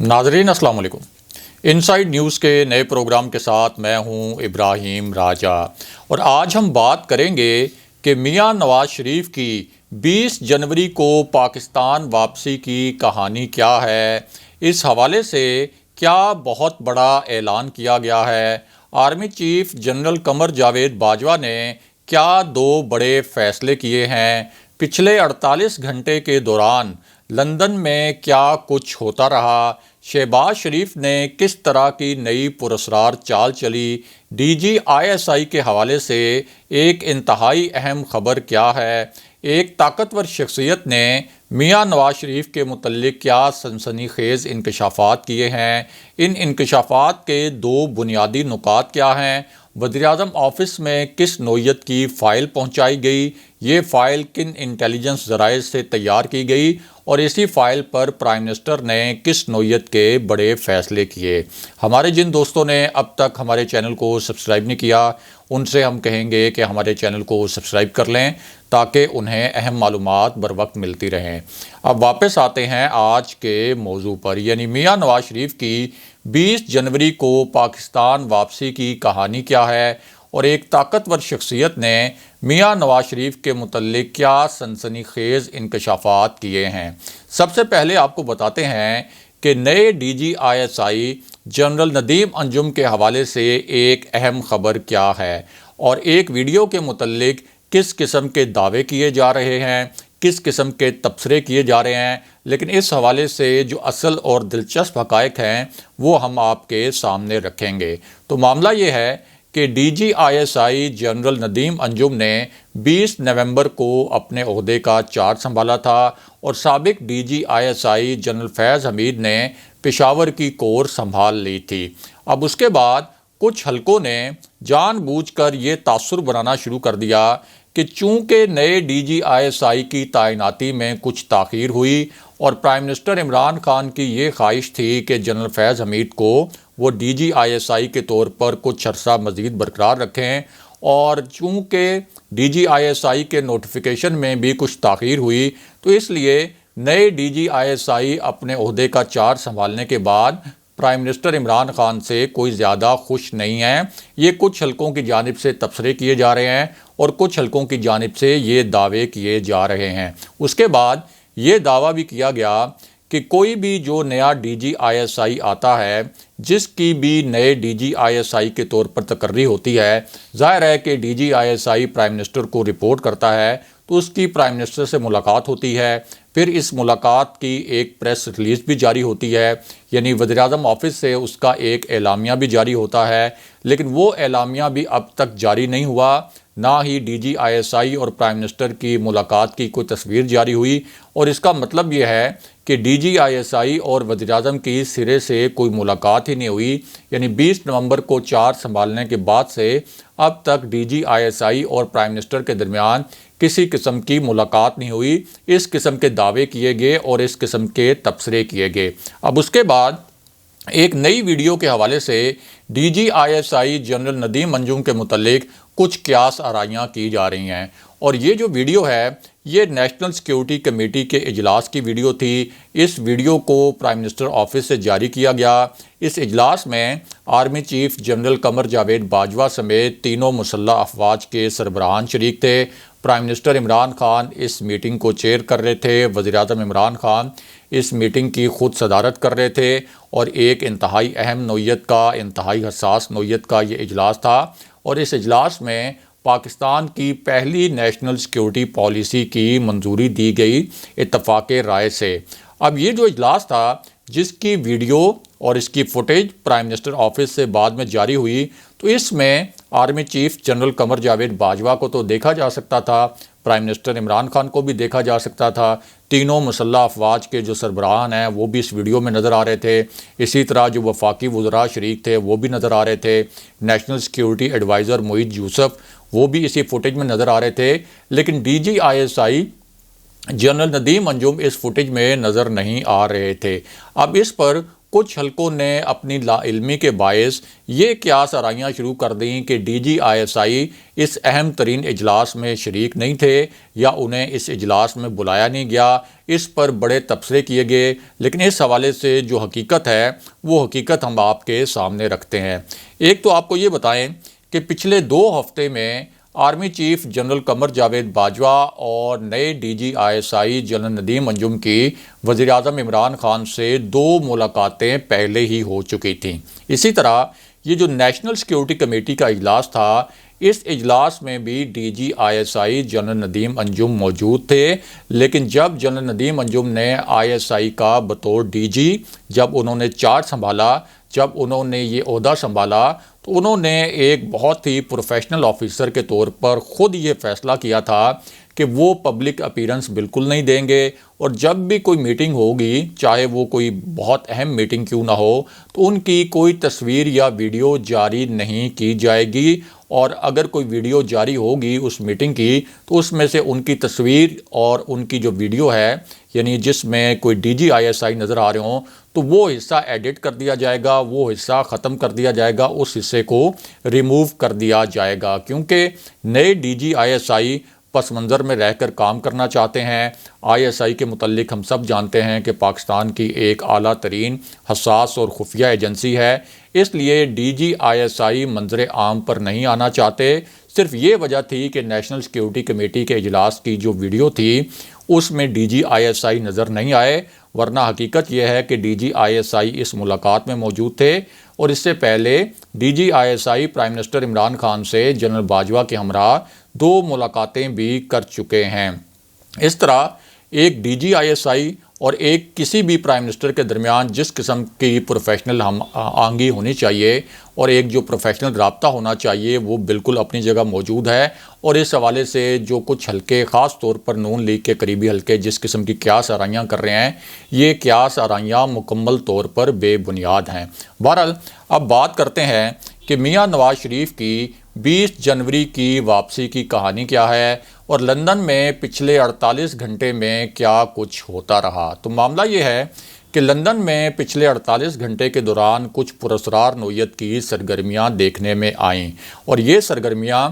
ناظرین السلام علیکم۔ انسائیڈ نیوز کے نئے پروگرام کے ساتھ میں ہوں ابراہیم راجہ، اور آج ہم بات کریں گے کہ میاں نواز شریف کی 20 جنوری کو پاکستان واپسی کی کہانی کیا ہے۔ اس حوالے سے کیا بہت بڑا اعلان کیا گیا ہے۔ Army chief general Qamar Javed Bajwa نے کیا 2 بڑے فیصلے کیے ہیں۔ پچھلے 48 گھنٹے کے دوران لندن میں کیا کچھ ہوتا رہا۔ شہباز شریف نے کس طرح کی نئی پراسرار چال چلی۔ ڈی جی آئی ایس آئی کے حوالے سے ایک انتہائی اہم خبر کیا ہے۔ ایک طاقتور شخصیت نے میاں نواز شریف کے متعلق کیا سنسنی خیز انکشافات کیے ہیں۔ ان انکشافات کے 2 بنیادی نکات کیا ہیں۔ وزیراعظم آفس میں کس نوعیت کی فائل پہنچائی گئی، یہ فائل کن انٹیلیجنس ذرائع سے تیار کی گئی، اور اسی فائل پر پرائم منسٹر نے کس نوعیت کے بڑے فیصلے کیے۔ ہمارے جن دوستوں نے اب تک ہمارے چینل کو سبسکرائب نہیں کیا، ان سے ہم کہیں گے کہ ہمارے چینل کو سبسکرائب کر لیں تاکہ انہیں اہم معلومات بر وقت ملتی رہیں۔ اب واپس آتے ہیں آج کے موضوع پر، یعنی میاں نواز شریف کی 20 جنوری کو پاکستان واپسی کی کہانی کیا ہے، اور ایک طاقتور شخصیت نے میاں نواز شریف کے متعلق کیا سنسنی خیز انکشافات کیے ہیں۔ سب سے پہلے آپ کو بتاتے ہیں کہ نئے D G I S I general Nadeem Anjum کے حوالے سے ایک اہم خبر کیا ہے، اور ایک ویڈیو کے متعلق کس قسم کے دعوے کیے جا رہے ہیں، کس قسم کے تبصرے کیے جا رہے ہیں۔ لیکن اس حوالے سے جو اصل اور دلچسپ حقائق ہیں وہ ہم آپ کے سامنے رکھیں گے۔ تو معاملہ یہ ہے کہ D G I S I general Nadeem Anjum نے 20 نومبر کو اپنے عہدے کا چارج سنبھالا تھا، اور سابق D G I S I general Faiz Hameed نے پشاور کی کور سنبھال لی تھی۔ اب اس کے بعد کچھ حلقوں نے جان بوجھ کر یہ تاثر بنانا شروع کر دیا کہ چونکہ نئے ڈی جی آئی ایس آئی کی تعیناتی میں کچھ تاخیر ہوئی، اور پرائم منسٹر عمران خان کی یہ خواہش تھی کہ جنرل فیض حمید کو وہ ڈی جی آئی ایس آئی کے طور پر کچھ عرصہ مزید برقرار رکھیں، اور چونکہ ڈی جی آئی ایس آئی کے نوٹیفیکیشن میں بھی کچھ تاخیر ہوئی، تو اس لیے نئے ڈی جی آئی ایس آئی اپنے عہدے کا چارج سنبھالنے کے بعد پرائم منسٹر عمران خان سے کوئی زیادہ خوش نہیں ہیں۔ یہ کچھ حلقوں کی جانب سے تبصرے کیے جا رہے ہیں، اور کچھ حلقوں کی جانب سے یہ دعوے کیے جا رہے ہیں۔ اس کے بعد یہ دعویٰ بھی کیا گیا کہ کوئی بھی جو نیا ڈی جی آئی ایس آئی آتا ہے، جس کی بھی نئے ڈی جی آئی ایس آئی کے طور پر تقرری ہوتی ہے، ظاہر ہے کہ D G I S I prime minister کو رپورٹ کرتا ہے، تو اس کی پرائم منسٹر سے ملاقات ہوتی ہے۔ پھر اس ملاقات کی ایک پریس ریلیز بھی جاری ہوتی ہے، یعنی وزیراعظم آفس سے اس کا ایک اعلامیہ بھی جاری ہوتا ہے، لیکن وہ اعلامیہ بھی اب تک جاری نہیں ہوا، نہ ہی ڈی جی آئی ایس آئی اور پرائم منسٹر کی ملاقات کی کوئی تصویر جاری ہوئی۔ اور اس کا مطلب یہ ہے کہ ڈی جی آئی ایس آئی اور وزیراعظم کی سرے سے کوئی ملاقات ہی نہیں ہوئی، یعنی 20 نومبر کو چارج سنبھالنے کے بعد سے اب تک ڈی جی آئی ایس آئی اور پرائم منسٹر کے درمیان کسی قسم کی ملاقات نہیں ہوئی۔ اس قسم کے دعوے کیے گئے اور اس قسم کے تبصرے کیے گئے۔ اب اس کے بعد ایک نئی ویڈیو کے حوالے سے D G I S I general Nadeem Anjum کے متعلق کچھ قیاس آرائیاں کی جا رہی ہیں، اور یہ جو ویڈیو ہے یہ نیشنل سیکیورٹی کمیٹی کے اجلاس کی ویڈیو تھی۔ اس ویڈیو کو پرائم منسٹر آفس سے جاری کیا گیا۔ اس اجلاس میں army chief general Qamar Javed Bajwa سمیت تینوں مسلح افواج کے سربراہان شریک تھے۔ پرائم منسٹر عمران خان اس میٹنگ کو چیئر کر رہے تھے، وزیراعظم عمران خان اس میٹنگ کی خود صدارت کر رہے تھے، اور ایک انتہائی اہم نوعیت کا، انتہائی حساس نوعیت کا یہ اجلاس تھا، اور اس اجلاس میں پاکستان کی پہلی نیشنل سیکیورٹی پالیسی کی منظوری دی گئی اتفاق رائے سے۔ اب یہ جو اجلاس تھا، جس کی ویڈیو اور اس کی فوٹیج پرائم منسٹر آفس سے بعد میں جاری ہوئی، تو اس میں army chief general Qamar Javed Bajwa کو تو دیکھا جا سکتا تھا، پرائم منسٹر عمران خان کو بھی دیکھا جا سکتا تھا، تینوں مسلح افواج کے جو سربراہان ہیں وہ بھی اس ویڈیو میں نظر آ رہے تھے، اسی طرح جو وفاقی وزراء شریک تھے وہ بھی نظر آ رہے تھے، نیشنل سیکیورٹی ایڈوائزر معید یوسف وہ بھی اسی فوٹیج میں نظر آ رہے تھے، لیکن D G I S I general Nadeem Anjum اس فوٹیج میں نظر نہیں آ رہے تھے۔ اب اس پر کچھ حلقوں نے اپنی لا علمی کے باعث یہ قیاس آرائیاں شروع کر دیں کہ ڈی جی آئی ایس آئی اس اہم ترین اجلاس میں شریک نہیں تھے یا انہیں اس اجلاس میں بلایا نہیں گیا۔ اس پر بڑے تبصرے کیے گئے، لیکن اس حوالے سے جو حقیقت ہے وہ حقیقت ہم آپ کے سامنے رکھتے ہیں۔ ایک تو آپ کو یہ بتائیں کہ پچھلے 2 ہفتے میں army chief general Qamar Javed Bajwa اور نئے D G I S I general Nadeem Anjum کی وزیر اعظم عمران خان سے 2 ملاقاتیں پہلے ہی ہو چکی تھیں۔ اسی طرح یہ جو نیشنل سیکیورٹی کمیٹی کا اجلاس تھا، اس اجلاس میں بھی D G I S I general Nadeem Anjum موجود تھے، لیکن جب جنرل ندیم انجم نے آئی ایس آئی کا بطور ڈی جی جب انہوں نے چارج سنبھالا، جب انہوں نے یہ عہدہ سنبھالا، تو انہوں نے ایک بہت ہی پروفیشنل آفیسر کے طور پر خود یہ فیصلہ کیا تھا کہ وہ پبلک اپیرنس بالکل نہیں دیں گے، اور جب بھی کوئی میٹنگ ہوگی، چاہے وہ کوئی بہت اہم میٹنگ کیوں نہ ہو، تو ان کی کوئی تصویر یا ویڈیو جاری نہیں کی جائے گی، اور اگر کوئی ویڈیو جاری ہوگی اس میٹنگ کی تو اس میں سے ان کی تصویر اور ان کی جو ویڈیو ہے، یعنی جس میں کوئی ڈی جی آئی ایس آئی نظر آ رہے ہوں، تو وہ حصہ ایڈٹ کر دیا جائے گا، وہ حصہ ختم کر دیا جائے گا، اس حصے کو ریموو کر دیا جائے گا، کیونکہ نئے ڈی جی آئی ایس آئی پس منظر میں رہ کر کام کرنا چاہتے ہیں۔ آئی ایس آئی کے متعلق ہم سب جانتے ہیں کہ پاکستان کی ایک اعلیٰ ترین حساس اور خفیہ ایجنسی ہے، اس لیے ڈی جی آئی ایس آئی منظر عام پر نہیں آنا چاہتے۔ صرف یہ وجہ تھی کہ نیشنل سیکیورٹی کمیٹی کے اجلاس کی جو ویڈیو تھی اس میں ڈی جی آئی ایس آئی نظر نہیں آئے، ورنہ حقیقت یہ ہے کہ ڈی جی آئی ایس آئی اس ملاقات میں موجود تھے، اور اس سے پہلے D G I S I prime minister Imran Khan سے جنرل باجوہ کے ہمراہ 2 ملاقاتیں بھی کر چکے ہیں۔ اس طرح ایک ڈی جی آئی ایس آئی اور ایک کسی بھی پرائم منسٹر کے درمیان جس قسم کی پروفیشنل ہم آہنگی ہونی چاہیے اور ایک جو پروفیشنل رابطہ ہونا چاہیے وہ بالکل اپنی جگہ موجود ہے، اور اس حوالے سے جو کچھ حلقے، خاص طور پر نون لیگ کے قریبی حلقے جس قسم کی قیاس آرائیاں کر رہے ہیں، یہ قیاس آرائیاں مکمل طور پر بے بنیاد ہیں۔ بہرحال اب بات کرتے ہیں کہ میاں نواز شریف کی 20 جنوری کی واپسی کی کہانی کیا ہے، اور لندن میں پچھلے 48 گھنٹے میں کیا کچھ ہوتا رہا۔ تو معاملہ یہ ہے کہ لندن میں پچھلے 48 گھنٹے کے دوران کچھ پراسرار نوعیت کی سرگرمیاں دیکھنے میں آئیں، اور یہ سرگرمیاں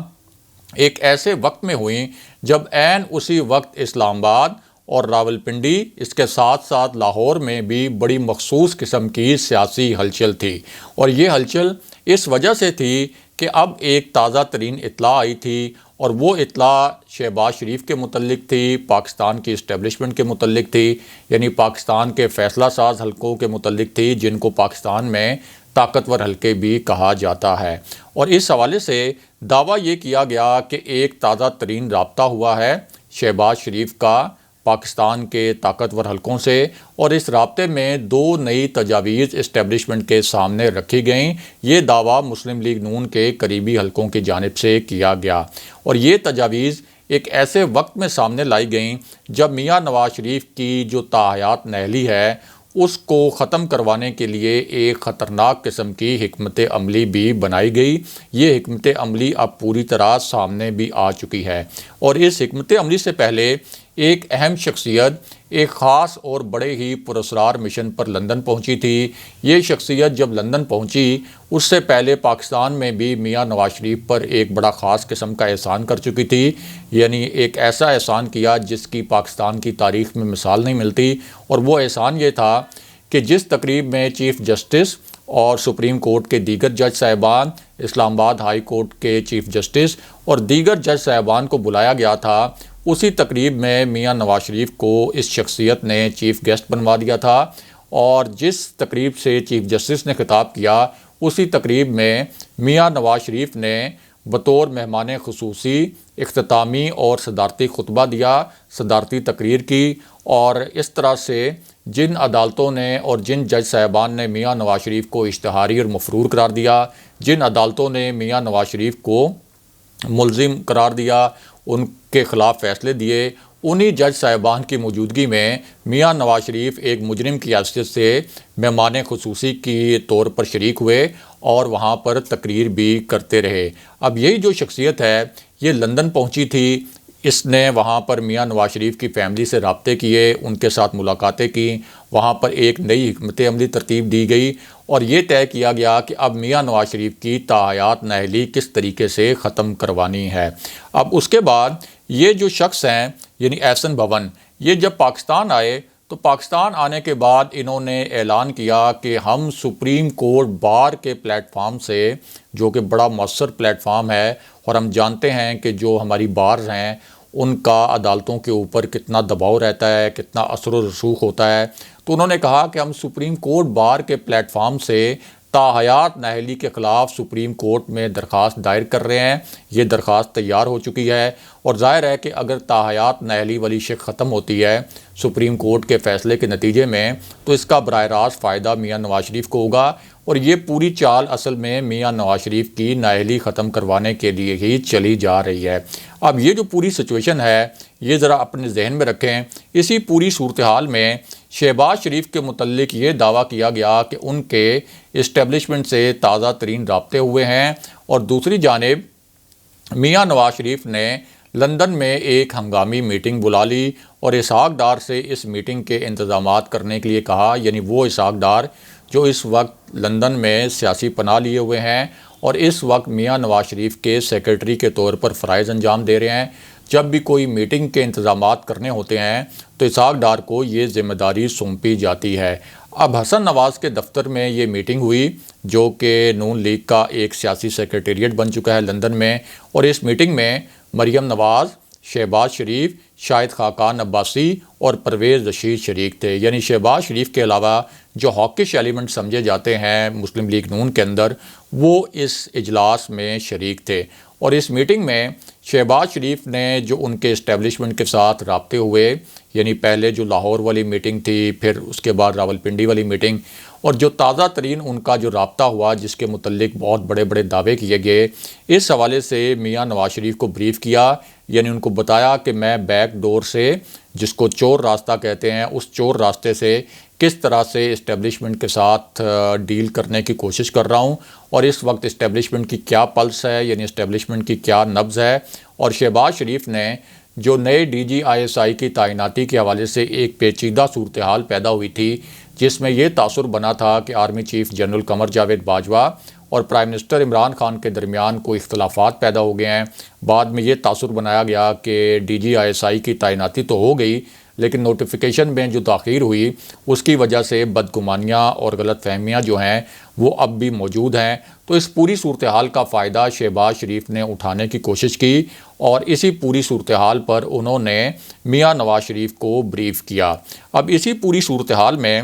ایک ایسے وقت میں ہوئیں جب عین اسی وقت اسلام آباد اور راولپنڈی، اس کے ساتھ ساتھ لاہور میں بھی بڑی مخصوص قسم کی سیاسی ہلچل تھی، اور یہ ہلچل اس وجہ سے تھی کہ اب ایک تازہ ترین اطلاع آئی تھی، اور وہ اطلاع شہباز شریف کے متعلق تھی، پاکستان کی اسٹیبلشمنٹ کے متعلق تھی، یعنی پاکستان کے فیصلہ ساز حلقوں کے متعلق تھی، جن کو پاکستان میں طاقتور حلقے بھی کہا جاتا ہے۔ اور اس حوالے سے دعویٰ یہ کیا گیا کہ ایک تازہ ترین رابطہ ہوا ہے شہباز شریف کا پاکستان کے طاقتور حلقوں سے، اور اس رابطے میں 2 نئی تجاویز اسٹیبلشمنٹ کے سامنے رکھی گئیں۔ یہ دعویٰ مسلم لیگ نون کے قریبی حلقوں کی جانب سے کیا گیا، اور یہ تجاویز ایک ایسے وقت میں سامنے لائی گئیں جب میاں نواز شریف کی جو تاحیات نہلی ہے اس کو ختم کروانے کے لیے ایک خطرناک قسم کی حکمت عملی بھی بنائی گئی۔ یہ حکمت عملی اب پوری طرح سامنے بھی آ چکی ہے، اور اس حکمت عملی سے پہلے ایک اہم شخصیت ایک خاص اور بڑے ہی پراسرار مشن پر لندن پہنچی تھی۔ یہ شخصیت جب لندن پہنچی اس سے پہلے پاکستان میں بھی میاں نواز شریف پر ایک بڑا خاص قسم کا احسان کر چکی تھی، یعنی ایک ایسا احسان کیا جس کی پاکستان کی تاریخ میں مثال نہیں ملتی، اور وہ احسان یہ تھا کہ جس تقریب میں چیف جسٹس اور سپریم کورٹ کے دیگر جج صاحبان، اسلام آباد ہائی کورٹ کے چیف جسٹس اور دیگر جج صاحبان کو بلایا گیا تھا، اسی تقریب میں میاں نواز شریف کو اس شخصیت نے چیف گیسٹ بنوا دیا تھا، اور جس تقریب سے چیف جسٹس نے خطاب کیا اسی تقریب میں میاں نواز شریف نے بطور مہمان خصوصی اختتامی اور صدارتی خطبہ دیا، صدارتی تقریر کی، اور اس طرح سے جن عدالتوں نے اور جن جج صاحبان نے میاں نواز شریف کو اشتہاری اور مفرور قرار دیا، جن عدالتوں نے میاں نواز شریف کو ملزم قرار دیا، ان کے خلاف فیصلے دیے، انہی جج صاحبان کی موجودگی میں میاں نواز شریف ایک مجرم کی حیثیت سے مہمان خصوصی کے طور پر شریک ہوئے اور وہاں پر تقریر بھی کرتے رہے۔ اب یہی جو شخصیت ہے یہ لندن پہنچی تھی، اس نے وہاں پر میاں نواز شریف کی فیملی سے رابطے کیے، ان کے ساتھ ملاقاتیں کیں، وہاں پر ایک نئی حکمت عملی ترتیب دی گئی اور یہ طے کیا گیا کہ اب میاں نواز شریف کی تاحیات نااہلی کس طریقے سے ختم کروانی ہے۔ اب اس کے بعد یہ جو شخص ہیں یعنی احسن بھون، یہ جب پاکستان آئے تو پاکستان آنے کے بعد انہوں نے اعلان کیا کہ ہم سپریم کورٹ بار کے پلیٹ فارم سے، جو کہ بڑا مؤثر پلیٹ فارم ہے اور ہم جانتے ہیں کہ جو ہماری بارز ہیں ان کا عدالتوں کے اوپر کتنا دباؤ رہتا ہے، کتنا اثر و رسوخ ہوتا ہے، تو انہوں نے کہا کہ ہم سپریم کورٹ بار کے پلیٹ فارم سے تاحیات نااہلی کے خلاف سپریم کورٹ میں درخواست دائر کر رہے ہیں۔ یہ درخواست تیار ہو چکی ہے اور ظاہر ہے کہ اگر تاحیات نااہلی والی شق ختم ہوتی ہے سپریم کورٹ کے فیصلے کے نتیجے میں تو اس کا براہ راست فائدہ میاں نواز شریف کو ہوگا، اور یہ پوری چال اصل میں میاں نواز شریف کی نااہلی ختم کروانے کے لیے ہی چلی جا رہی ہے۔ اب یہ جو پوری سچویشن ہے یہ ذرا اپنے ذہن میں رکھیں۔ اسی پوری صورتحال میں شہباز شریف کے متعلق یہ دعویٰ کیا گیا کہ ان کے اسٹیبلشمنٹ سے تازہ ترین رابطے ہوئے ہیں، اور دوسری جانب میاں نواز شریف نے لندن میں ایک ہنگامی میٹنگ بلا لی اور اسحاق ڈار سے اس میٹنگ کے انتظامات کرنے کے لیے کہا، یعنی وہ اسحاق ڈار جو اس وقت لندن میں سیاسی پناہ لیے ہوئے ہیں اور اس وقت میاں نواز شریف کے سیکرٹری کے طور پر فرائض انجام دے رہے ہیں۔ جب بھی کوئی میٹنگ کے انتظامات کرنے ہوتے ہیں تو اسحاق ڈار کو یہ ذمہ داری سونپی جاتی ہے۔ اب حسن نواز کے دفتر میں یہ میٹنگ ہوئی جو کہ نون لیگ کا ایک سیاسی سیکریٹریٹ بن چکا ہے لندن میں، اور اس میٹنگ میں مریم نواز، شہباز شریف، شاہد خاقان عباسی اور پرویز رشید شریک تھے۔ یعنی شہباز شریف کے علاوہ جو ہاکش ایلیمنٹ سمجھے جاتے ہیں مسلم لیگ نون کے اندر وہ اس اجلاس میں شریک تھے، اور اس میٹنگ میں شہباز شریف نے جو ان کے اسٹیبلشمنٹ کے ساتھ رابطے ہوئے، یعنی پہلے جو لاہور والی میٹنگ تھی، پھر اس کے بعد راولپنڈی والی میٹنگ، اور جو تازہ ترین ان کا جو رابطہ ہوا جس کے متعلق بہت بڑے بڑے دعوے کیے گئے، اس حوالے سے میاں نواز شریف کو بریف کیا، یعنی ان کو بتایا کہ میں بیک ڈور سے، جس کو چور راستہ کہتے ہیں، اس چور راستے سے کس طرح سے اسٹیبلشمنٹ کے ساتھ ڈیل کرنے کی کوشش کر رہا ہوں، اور اس وقت اسٹیبلشمنٹ کی کیا پلس ہے، یعنی اسٹیبلشمنٹ کی کیا نبض ہے۔ اور شہباز شریف نے جو نئے ڈی جی آئی ایس آئی کی تعیناتی کے حوالے سے ایک پیچیدہ صورتحال پیدا ہوئی تھی جس میں یہ تاثر بنا تھا کہ army chief general Qamar Javed Bajwa اور پرائم منسٹر عمران خان کے درمیان کوئی اختلافات پیدا ہو گئے ہیں، بعد میں یہ تاثر بنایا گیا کہ ڈی جی آئی ایس آئی کی تعیناتی تو ہو گئی لیکن نوٹیفیکیشن میں جو تاخیر ہوئی اس کی وجہ سے بدگمانیاں اور غلط فہمیاں جو ہیں وہ اب بھی موجود ہیں۔ تو اس پوری صورتحال کا فائدہ شہباز شریف نے اٹھانے کی کوشش کی اور اسی پوری صورتحال پر انہوں نے میاں نواز شریف کو بریف کیا۔ اب اسی پوری صورتحال میں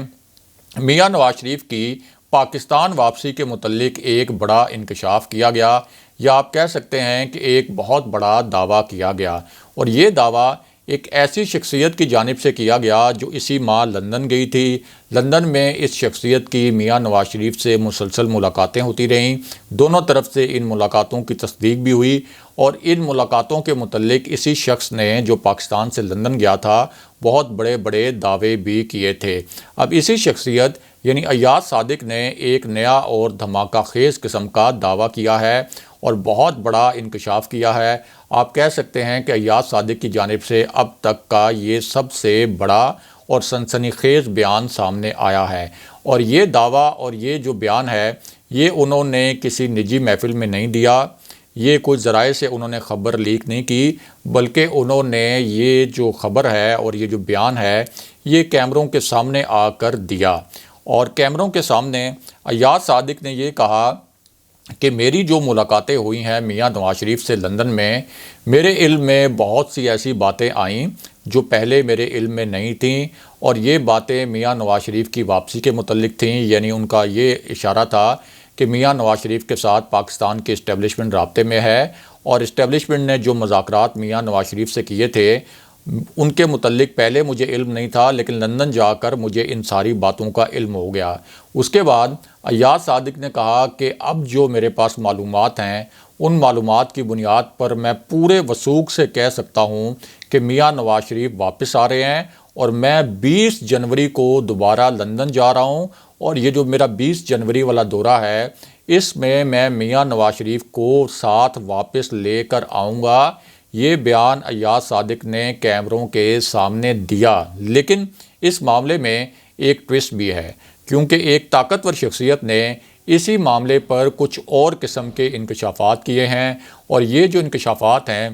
میاں نواز شریف کی پاکستان واپسی کے متعلق ایک بڑا انکشاف کیا گیا، یا آپ کہہ سکتے ہیں کہ ایک بہت بڑا دعویٰ کیا گیا، اور یہ دعویٰ ایک ایسی شخصیت کی جانب سے کیا گیا جو اسی ماہ لندن گئی تھی۔ لندن میں اس شخصیت کی میاں نواز شریف سے مسلسل ملاقاتیں ہوتی رہیں، دونوں طرف سے ان ملاقاتوں کی تصدیق بھی ہوئی، اور ان ملاقاتوں کے متعلق اسی شخص نے جو پاکستان سے لندن گیا تھا بہت بڑے بڑے دعوے بھی کیے تھے۔ اب اسی شخصیت یعنی ایاز صادق نے ایک نیا اور دھماکہ خیز قسم کا دعویٰ کیا ہے اور بہت بڑا انکشاف کیا ہے۔ آپ کہہ سکتے ہیں کہ ایاز صادق کی جانب سے اب تک کا یہ سب سے بڑا اور سنسنی خیز بیان سامنے آیا ہے، اور یہ دعویٰ اور یہ جو بیان ہے یہ انہوں نے کسی نجی محفل میں نہیں دیا، یہ کوئی ذرائع سے انہوں نے خبر لیک نہیں کی، بلکہ انہوں نے یہ جو خبر ہے اور یہ جو بیان ہے یہ کیمروں کے سامنے آ کر دیا، اور کیمروں کے سامنے ایاز صادق نے یہ کہا کہ میری جو ملاقاتیں ہوئی ہیں میاں نواز شریف سے لندن میں، میرے علم میں بہت سی ایسی باتیں آئیں جو پہلے میرے علم میں نہیں تھیں، اور یہ باتیں میاں نواز شریف کی واپسی کے متعلق تھیں۔ یعنی ان کا یہ اشارہ تھا کہ میاں نواز شریف کے ساتھ پاکستان کے اسٹیبلشمنٹ رابطے میں ہے، اور اسٹیبلشمنٹ نے جو مذاکرات میاں نواز شریف سے کیے تھے ان کے متعلق پہلے مجھے علم نہیں تھا، لیکن لندن جا کر مجھے ان ساری باتوں کا علم ہو گیا۔ اس کے بعد ایاز صادق نے کہا کہ اب جو میرے پاس معلومات ہیں ان معلومات کی بنیاد پر میں پورے وثوق سے کہہ سکتا ہوں کہ میاں نواز شریف واپس آ رہے ہیں، اور میں 20 جنوری کو دوبارہ لندن جا رہا ہوں، اور یہ جو میرا 20 جنوری والا دورہ ہے اس میں میاں نواز شریف کو ساتھ واپس لے کر آؤں گا۔ یہ بیان ایاز صادق نے کیمروں کے سامنے دیا، لیکن اس معاملے میں ایک ٹوسٹ بھی ہے، کیونکہ ایک طاقتور شخصیت نے اسی معاملے پر کچھ اور قسم کے انکشافات کیے ہیں، اور یہ جو انکشافات ہیں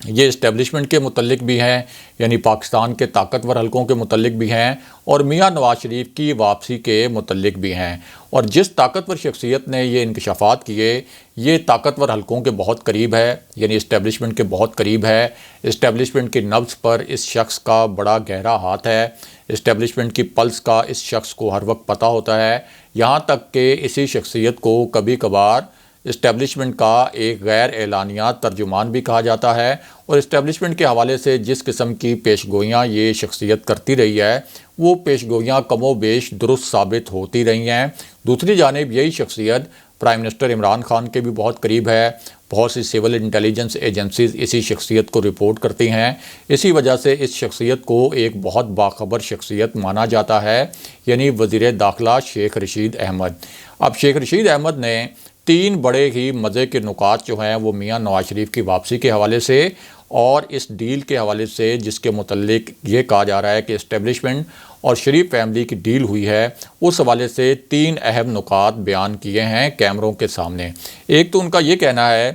یہ اسٹیبلشمنٹ کے متعلق بھی ہیں، یعنی پاکستان کے طاقتور حلقوں کے متعلق بھی ہیں، اور میاں نواز شریف کی واپسی کے متعلق بھی ہیں۔ اور جس طاقتور شخصیت نے یہ انکشافات کیے یہ طاقتور حلقوں کے بہت قریب ہے، یعنی اسٹیبلشمنٹ کے بہت قریب ہے۔ اسٹیبلشمنٹ کی نبض پر اس شخص کا بڑا گہرا ہاتھ ہے، اسٹیبلشمنٹ کی پلس کا اس شخص کو ہر وقت پتہ ہوتا ہے، یہاں تک کہ اسی شخصیت کو کبھی کبھار اسٹیبلشمنٹ کا ایک غیر اعلانیہ ترجمان بھی کہا جاتا ہے، اور اسٹیبلشمنٹ کے حوالے سے جس قسم کی پیش گوئیاں یہ شخصیت کرتی رہی ہے وہ پیش گوئیاں کم و بیش درست ثابت ہوتی رہی ہیں۔ دوسری جانب یہی شخصیت پرائم منسٹر عمران خان کے بھی بہت قریب ہے، بہت سی سول انٹیلیجنس ایجنسیز اسی شخصیت کو رپورٹ کرتی ہیں، اسی وجہ سے اس شخصیت کو ایک بہت باخبر شخصیت مانا جاتا ہے، یعنی وزیر داخلہ شیخ رشید احمد۔ اب شیخ رشید احمد نے 3 بڑے ہی مزے کے نکات جو ہیں وہ میاں نواز شریف کی واپسی کے حوالے سے اور اس ڈیل کے حوالے سے، جس کے متعلق یہ کہا جا رہا ہے کہ اسٹیبلشمنٹ اور شریف فیملی کی ڈیل ہوئی ہے، اس حوالے سے 3 اہم نکات بیان کیے ہیں کیمروں کے سامنے۔ ایک تو ان کا یہ کہنا ہے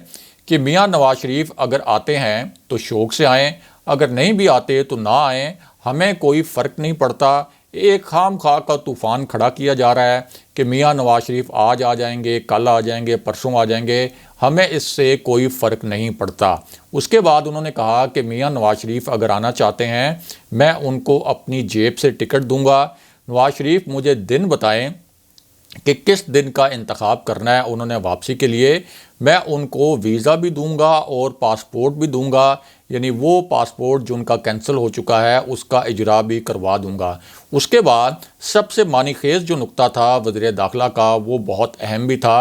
کہ میاں نواز شریف اگر آتے ہیں تو شوق سے آئیں، اگر نہیں بھی آتے تو نہ آئیں، ہمیں کوئی فرق نہیں پڑتا۔ ایک خام خواہ کا طوفان کھڑا کیا جا رہا ہے کہ میاں نواز شریف آج آ جائیں گے، کل آ جائیں گے، پرسوں آ جائیں گے، ہمیں اس سے کوئی فرق نہیں پڑتا۔ اس کے بعد انہوں نے کہا کہ میاں نواز شریف اگر آنا چاہتے ہیں میں ان کو اپنی جیب سے ٹکٹ دوں گا، نواز شریف مجھے دن بتائیں کہ کس دن کا انتخاب کرنا ہے انہوں نے واپسی کے لیے، میں ان کو ویزا بھی دوں گا اور پاسپورٹ بھی دوں گا، یعنی وہ پاسپورٹ جو ان کا کینسل ہو چکا ہے اس کا اجرا بھی کروا دوں گا۔ اس کے بعد سب سے معنی خیز جو نقطہ تھا وزیر داخلہ کا وہ بہت اہم بھی تھا،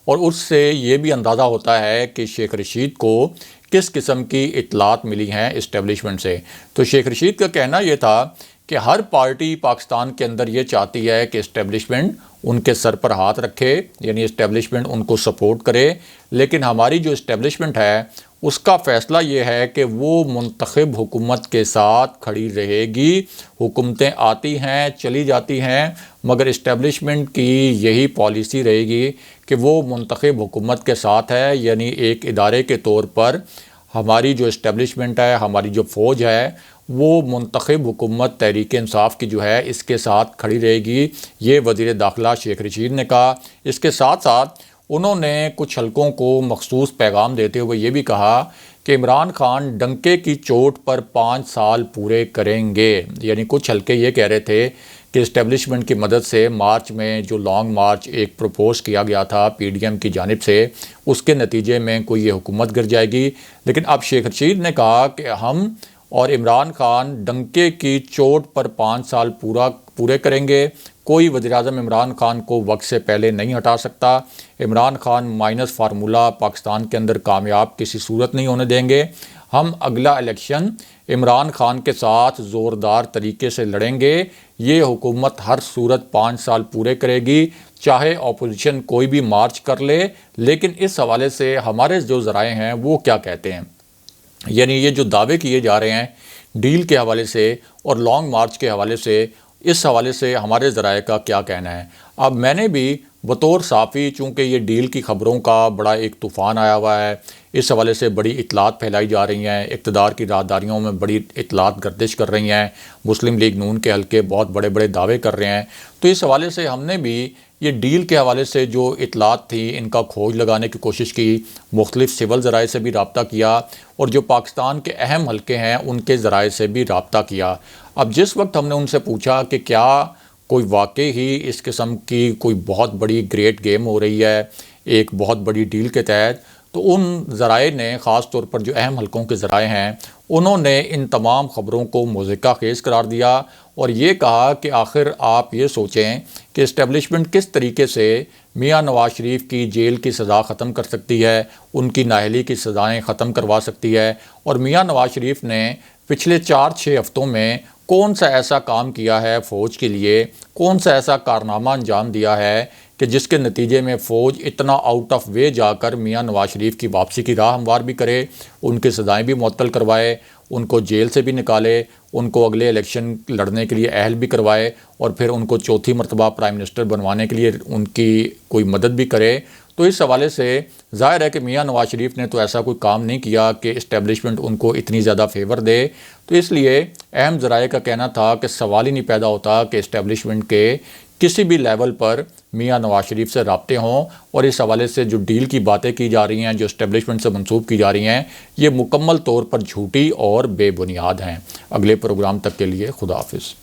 اور اس سے یہ بھی اندازہ ہوتا ہے کہ شیخ رشید کو کس قسم کی اطلاعات ملی ہیں اسٹیبلشمنٹ سے۔ تو شیخ رشید کا کہنا یہ تھا کہ ہر پارٹی پاکستان کے اندر یہ چاہتی ہے کہ اسٹیبلشمنٹ ان کے سر پر ہاتھ رکھے، یعنی اسٹیبلشمنٹ ان کو سپورٹ کرے، لیکن ہماری جو اسٹیبلشمنٹ ہے اس کا فیصلہ یہ ہے کہ وہ منتخب حکومت کے ساتھ کھڑی رہے گی۔ حکومتیں آتی ہیں چلی جاتی ہیں، مگر اسٹیبلشمنٹ کی یہی پالیسی رہے گی کہ وہ منتخب حکومت کے ساتھ ہے، یعنی ایک ادارے کے طور پر ہماری جو اسٹیبلشمنٹ ہے، ہماری جو فوج ہے، وہ منتخب حکومت تحریک انصاف کی جو ہے اس کے ساتھ کھڑی رہے گی، یہ وزیر داخلہ شیخ رشید نے کہا۔ اس کے ساتھ ساتھ انہوں نے کچھ حلقوں کو مخصوص پیغام دیتے ہوئے یہ بھی کہا کہ عمران خان ڈنکے کی چوٹ پر 5 سال پورے کریں گے، یعنی کچھ حلقے یہ کہہ رہے تھے کہ اسٹیبلشمنٹ کی مدد سے مارچ میں جو لانگ مارچ ایک پروپوز کیا گیا تھا پی ڈی ایم کی جانب سے، اس کے نتیجے میں کوئی یہ حکومت گر جائے گی، لیکن اب شیخ رشید نے کہا کہ ہم اور عمران خان ڈنکے کی چوٹ پر 5 سال پورے کریں گے، کوئی وزیراعظم عمران خان کو وقت سے پہلے نہیں ہٹا سکتا، عمران خان مائنس فارمولہ پاکستان کے اندر کامیاب کسی صورت نہیں ہونے دیں گے، ہم اگلا الیکشن عمران خان کے ساتھ زوردار طریقے سے لڑیں گے، یہ حکومت ہر صورت 5 سال پورے کرے گی، چاہے اپوزیشن کوئی بھی مارچ کر لے۔ لیکن اس حوالے سے ہمارے جو ذرائع ہیں وہ کیا کہتے ہیں، یعنی یہ جو دعوے کیے جا رہے ہیں ڈیل کے حوالے سے اور لانگ مارچ کے حوالے سے، اس حوالے سے ہمارے ذرائع کا کیا کہنا ہے۔ اب میں نے بھی بطور صحافی، چونکہ یہ ڈیل کی خبروں کا بڑا ایک طوفان آیا ہوا ہے، اس حوالے سے بڑی اطلاعات پھیلائی جا رہی ہیں، اقتدار کی راہداریوں میں بڑی اطلاعات گردش کر رہی ہیں، مسلم لیگ نون کے حلقے بہت بڑے بڑے دعوے کر رہے ہیں، تو اس حوالے سے ہم نے بھی یہ ڈیل کے حوالے سے جو اطلاعات تھی ان کا کھوج لگانے کی کوشش کی، مختلف سول ذرائع سے بھی رابطہ کیا، اور جو پاکستان کے اہم حلقے ہیں ان کے ذرائع سے بھی رابطہ کیا۔ اب جس وقت ہم نے ان سے پوچھا کہ کیا کوئی واقعی ہی اس قسم کی کوئی بہت بڑی گریٹ گیم ہو رہی ہے ایک بہت بڑی ڈیل کے تحت، تو ان ذرائع نے، خاص طور پر جو اہم حلقوں کے ذرائع ہیں، انہوں نے ان تمام خبروں کو مضحکہ خیز قرار دیا اور یہ کہا کہ آخر آپ یہ سوچیں کہ اسٹیبلشمنٹ کس طریقے سے میاں نواز شریف کی جیل کی سزا ختم کر سکتی ہے، ان کی نااہلی کی سزائیں ختم کروا سکتی ہے، اور میاں نواز شریف نے پچھلے 4-6 ہفتوں میں کون سا ایسا کام کیا ہے فوج کے لیے، کون سا ایسا کارنامہ انجام دیا ہے کہ جس کے نتیجے میں فوج اتنا آؤٹ آف وے جا کر میاں نواز شریف کی واپسی کی راہ ہموار بھی کرے، ان کی سزائیں بھی معطل کروائے، ان کو جیل سے بھی نکالے، ان کو اگلے الیکشن لڑنے کے لیے اہل بھی کروائے، اور پھر ان کو چوتھی مرتبہ پرائم منسٹر بنوانے کے لیے ان کی کوئی مدد بھی کرے۔ تو اس حوالے سے ظاہر ہے کہ میاں نواز شریف نے تو ایسا کوئی کام نہیں کیا کہ اسٹیبلشمنٹ ان کو اتنی زیادہ فیور دے۔ تو اس لیے اہم ذرائع کا کہنا تھا کہ سوال ہی نہیں پیدا ہوتا کہ اسٹیبلشمنٹ کے کسی بھی لیول پر میاں نواز شریف سے رابطے ہوں، اور اس حوالے سے جو ڈیل کی باتیں کی جا رہی ہیں، جو اسٹیبلشمنٹ سے منسوب کی جا رہی ہیں، یہ مکمل طور پر جھوٹی اور بے بنیاد ہیں۔ اگلے پروگرام تک کے لیے خدا حافظ۔